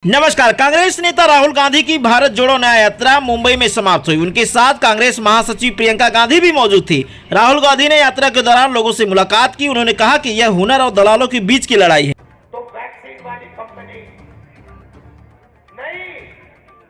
नमस्कार। कांग्रेस नेता राहुल गांधी की भारत जोड़ो न्याय यात्रा मुंबई में समाप्त हुई। उनके साथ कांग्रेस महासचिव प्रियंका गांधी भी मौजूद थी। राहुल गांधी ने यात्रा के दौरान लोगों से मुलाकात की। उन्होंने कहा कि यह हुनर और दलालों के बीच की लड़ाई है। तो वैक्सीन वाली कंपनी नहीं,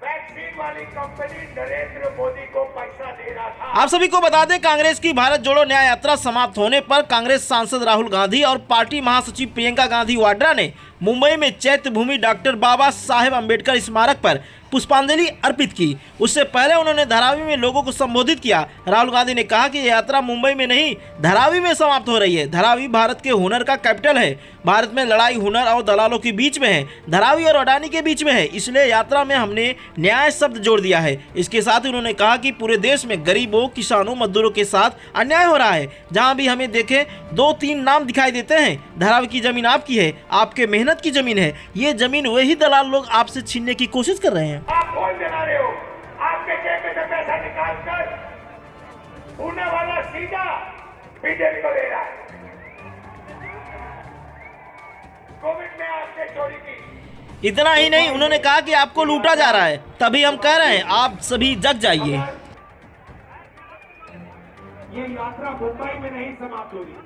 वैक्सीन वाली कंपनी नरेंद्र मोदी को पैसा दे रहा था। आप सभी को बता दें, कांग्रेस की भारत जोड़ो न्याय यात्रा समाप्त होने पर कांग्रेस सांसद राहुल गांधी और पार्टी महासचिव प्रियंका गांधी वाड्रा ने मुंबई में चैत्य भूमि डॉक्टर बाबा साहेब अम्बेडकर स्मारक पर पुष्पांजलि अर्पित की। उससे पहले उन्होंने धारावी में लोगों को संबोधित किया। राहुल गांधी ने कहा कि यह यात्रा मुंबई में नहीं, धारावी में समाप्त हो रही है। धारावी भारत के हुनर का कैपिटल है। भारत में लड़ाई हुनर और दलालों के बीच में है, धारावी और अडानी के बीच में है। इसलिए यात्रा में हमने न्याय शब्द जोड़ दिया है। इसके साथ उन्होंने कहा कि पूरे देश में गरीबों, किसानों, मजदूरों के साथ अन्याय हो रहा है। जहाँ भी हमें देखें 2-3 नाम दिखाई देते हैं। धारावी की जमीन आपकी है, आपके मेहनत की जमीन है। ये जमीन वही दलाल लोग आपसे छीनने की कोशिश कर रहे हैं। आप कौन दिला रहे हो? आपके जेब में से पैसा निकाल कर पुणे वाला सीधा बीजेपी को दे रहा है। कोविड में आपने चोरी की। इतना ही नहीं, उन्होंने कहा कि आपको लूटा जा रहा है। तभी हम कह रहे हैं, आप सभी जग जाइए। ये यात्रा मुंबई में नहीं समाप्त होगी,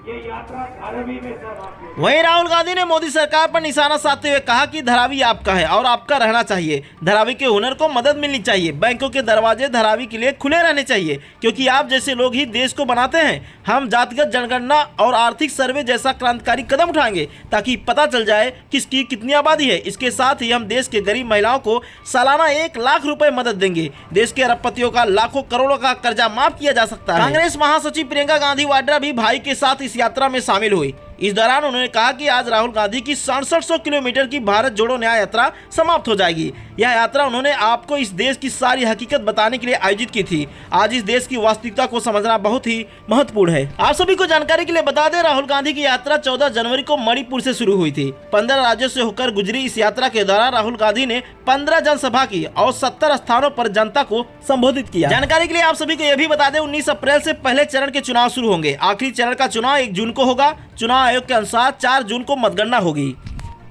ये यात्रा धारावी में समाप्त होगी। वहीं राहुल गांधी ने मोदी सरकार पर निशाना साधते हुए कहा कि धारावी आपका है और आपका रहना चाहिए। धारावी के हुनर को मदद मिलनी चाहिए। बैंकों के दरवाजे धारावी के लिए खुले रहने चाहिए, क्योंकि आप जैसे लोग ही देश को बनाते हैं। हम जातिगत जनगणना और आर्थिक सर्वे जैसा क्रांतिकारी कदम उठाएंगे ताकि पता चल जाए किसकी कितनी आबादी है। इसके साथ ही हम देश के गरीब महिलाओं को सालाना 1 लाख रुपए मदद देंगे। देश के अरबपतियों का लाखों करोड़ों का कर्जा माफ किया जा सकता है। कांग्रेस महासचिव प्रियंका गांधी वाड्रा भी भाई के साथ इस यात्रा में शामिल हुई। इस दौरान उन्होंने कहा कि आज राहुल गांधी की 6700 किलोमीटर की भारत जोड़ो न्याय यात्रा समाप्त हो जाएगी। यह यात्रा उन्होंने आपको इस देश की सारी हकीकत बताने के लिए आयोजित की थी। आज इस देश की वास्तविकता को समझना बहुत ही महत्वपूर्ण है। आप सभी को जानकारी के लिए बता दें, राहुल गांधी की यात्रा 14 जनवरी को मणिपुर से शुरू हुई थी। 15 राज्यों से होकर गुजरी इस यात्रा के दौरान राहुल गांधी ने 15 जनसभा की और 70 स्थानों पर जनता को संबोधित किया। जानकारी के लिए आप सभी को यह भी बता दें, 19 अप्रैल से पहले चरण के चुनाव शुरू होंगे। आखिरी चरण का चुनाव 1 जून को होगा। चुनाव आयोग के अनुसार 4 जून को मतगणना होगी।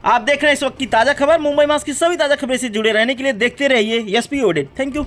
आप देख रहे हैं इस वक्त की ताजा खबर। मुंबई मास की सभी ताजा खबरें से जुड़े रहने के लिए देखते रहिए एसपी अपडेट। Thank you.